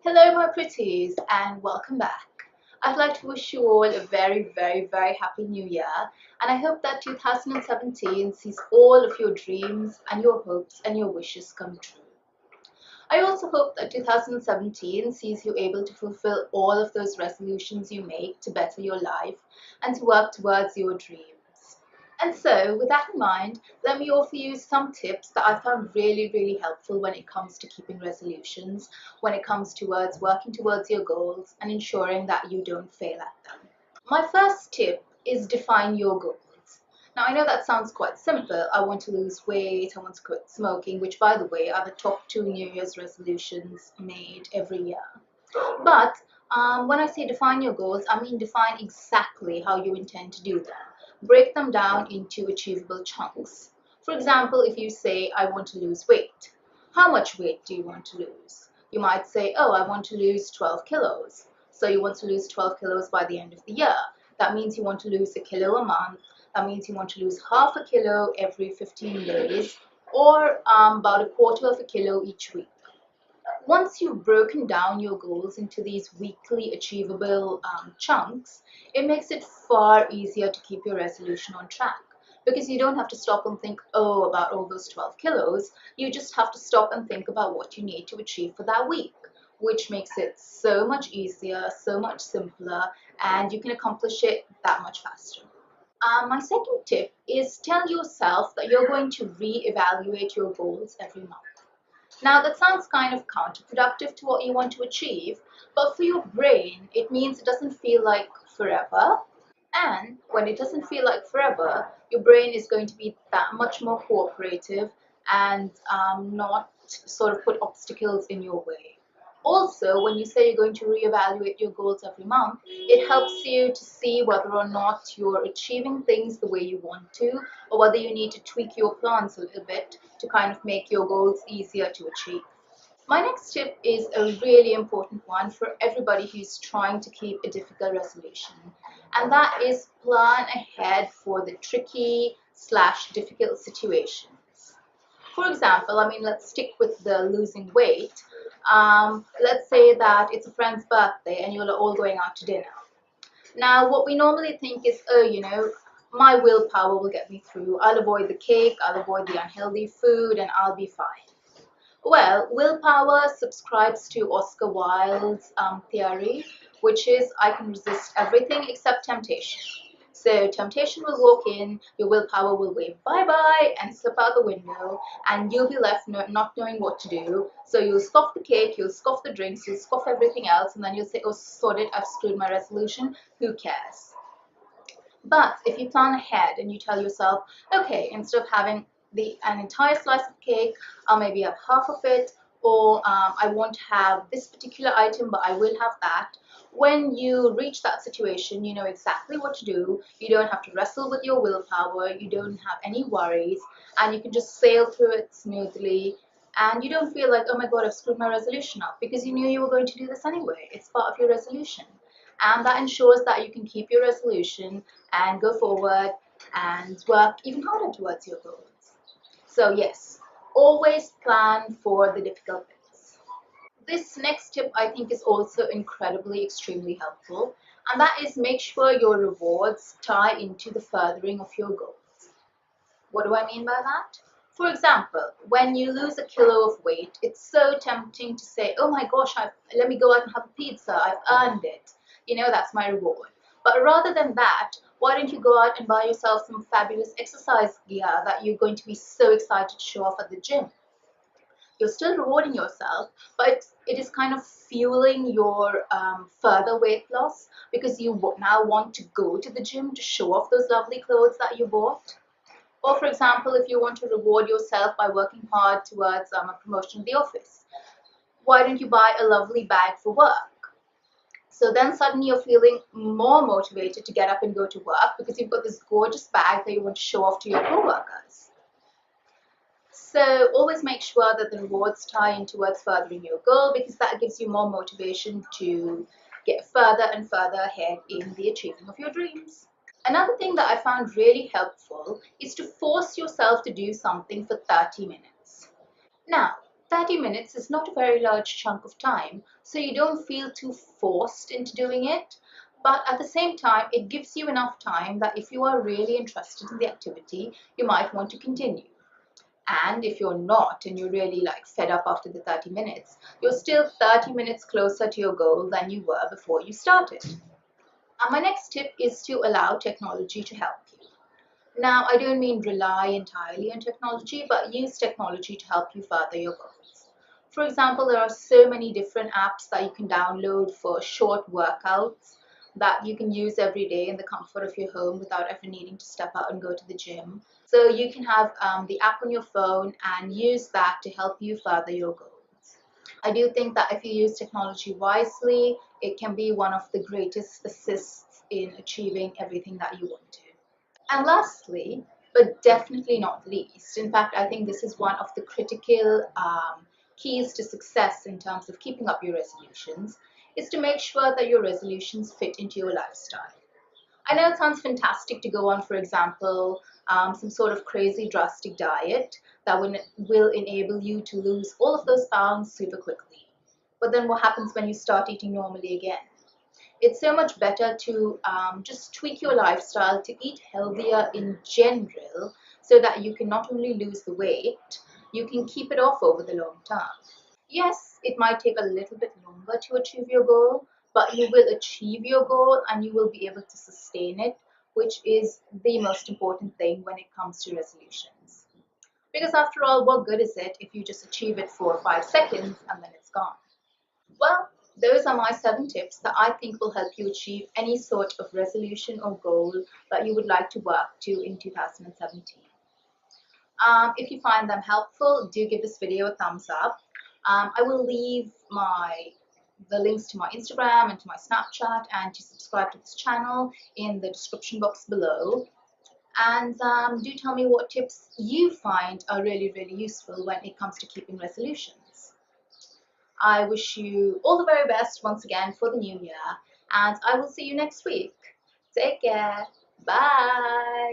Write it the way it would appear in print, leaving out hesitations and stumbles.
Hello, my pretties, and welcome back. I'd like to wish you all a very happy new year, and I hope that 2017 sees all of your dreams and your hopes and your wishes come true. I also hope that 2017 sees you able to fulfill all of those resolutions you make to better your life and to work towards your dreams. And so, with that in mind, let me offer you some tips that I found really helpful when it comes to keeping resolutions, when it comes towards working towards your goals and ensuring that you don't fail at them. My first tip is define your goals. Now, I know that sounds quite simple. I want to lose weight, I want to quit smoking, which, by the way, are the top two New Year's resolutions made every year. But when I say define your goals, I mean define exactly how you intend to do them. Break them down into achievable chunks. For example, if you say, I want to lose weight, how much weight do you want to lose? You might say, oh, I want to lose 12 kilos. So you want to lose 12 kilos by the end of the year. That means you want to lose a kilo a month. That means you want to lose half a kilo every 15 days, or about a quarter of a kilo each week. Once you've broken down your goals into these weekly achievable chunks, it makes it far easier to keep your resolution on track because you don't have to stop and think, oh, about all those 12 kilos. You just have to stop and think about what you need to achieve for that week, which makes it so much easier, so much simpler, and you can accomplish it that much faster. My second tip is tell yourself that you're going to re-evaluate your goals every month. Now, that sounds kind of counterproductive to what you want to achieve, but for your brain, it means it doesn't feel like forever. And when it doesn't feel like forever, your brain is going to be that much more cooperative and not sort of put obstacles in your way. Also, when you say you're going to reevaluate your goals every month, it helps you to see whether or not you're achieving things the way you want to, or whether you need to tweak your plans a little bit to kind of make your goals easier to achieve. My next tip is a really important one for everybody who's trying to keep a difficult resolution, and that is plan ahead for the tricky slash difficult situations. For example, let's stick with the losing weight. Let's say that it's a friend's birthday and you're all going out to dinner. Now, what we normally think is, oh, my willpower will get me through. I'll avoid the cake, I'll avoid the unhealthy food, and I'll be fine. Well, willpower subscribes to Oscar Wilde's theory, which is I can resist everything except temptation. So temptation will walk in, your willpower will wave bye-bye and slip out the window, and you'll be left not knowing what to do. So you'll scoff the cake, you'll scoff the drinks, you'll scoff everything else, and then you'll say, oh, sod it, I've screwed my resolution, who cares? But if you plan ahead and you tell yourself, okay, instead of having an entire slice of cake, I'll maybe have half of it, or I won't have this particular item, but I will have that. When you reach that situation, you know exactly what to do. You don't have to wrestle with your willpower, you don't have any worries, and you can just sail through it smoothly. And you don't feel like, oh my God, I've screwed my resolution up, because you knew you were going to do this anyway. It's part of your resolution. And that ensures that you can keep your resolution and go forward and work even harder towards your goals. So yes, always plan for the difficult bits. This next tip I think is also extremely helpful, and that is make sure your rewards tie into the furthering of your goals. What do I mean by that? For example, when you lose a kilo of weight, it's so tempting to say, oh my gosh, let me go out and have a pizza, I've earned it. That's my reward. But rather than that, why don't you go out and buy yourself some fabulous exercise gear that you're going to be so excited to show off at the gym? You're still rewarding yourself, but it is kind of fueling your further weight loss because you now want to go to the gym to show off those lovely clothes that you bought. Or for example, if you want to reward yourself by working hard towards a promotion in the office, why don't you buy a lovely bag for work? So then suddenly you're feeling more motivated to get up and go to work because you've got this gorgeous bag that you want to show off to your coworkers. So always make sure that the rewards tie in towards furthering your goal, because that gives you more motivation to get further and further ahead in the achieving of your dreams. Another thing that I found really helpful is to force yourself to do something for 30 minutes. Now, 30 minutes is not a very large chunk of time, so you don't feel too forced into doing it. But at the same time, it gives you enough time that if you are really interested in the activity, you might want to continue. And if you're not and you're really like fed up after the 30 minutes, you're still 30 minutes closer to your goal than you were before you started. And my next tip is to allow technology to help you. Now, I don't mean rely entirely on technology, but use technology to help you further your goals. For example, there are so many different apps that you can download for short workouts that you can use every day in the comfort of your home without ever needing to step out and go to the gym. So you can have the app on your phone and use that to help you further your goals. I do think that if you use technology wisely, it can be one of the greatest assists in achieving everything that you want to. And lastly, but definitely not least, in fact, I think this is one of the critical keys to success in terms of keeping up your resolutions, is to make sure that your resolutions fit into your lifestyle. I know it sounds fantastic to go on, for example, some sort of crazy drastic diet that will enable you to lose all of those pounds super quickly. But then what happens when you start eating normally again? It's so much better to just tweak your lifestyle to eat healthier in general so that you can not only lose the weight, you can keep it off over the long term. Yes, it might take a little bit longer to achieve your goal, but you will achieve your goal and you will be able to sustain it, which is the most important thing when it comes to resolutions. Because after all, what good is it if you just achieve it for 5 seconds and then it's gone? Well, those are my 7 tips that I think will help you achieve any sort of resolution or goal that you would like to work to in 2017. If you find them helpful, do give this video a thumbs up. I will leave the links to my Instagram and to my Snapchat and to subscribe to this channel in the description box below. And do tell me what tips you find are really, really useful when it comes to keeping resolutions. I wish you all the very best once again for the new year, and I will see you next week. Take care. Bye.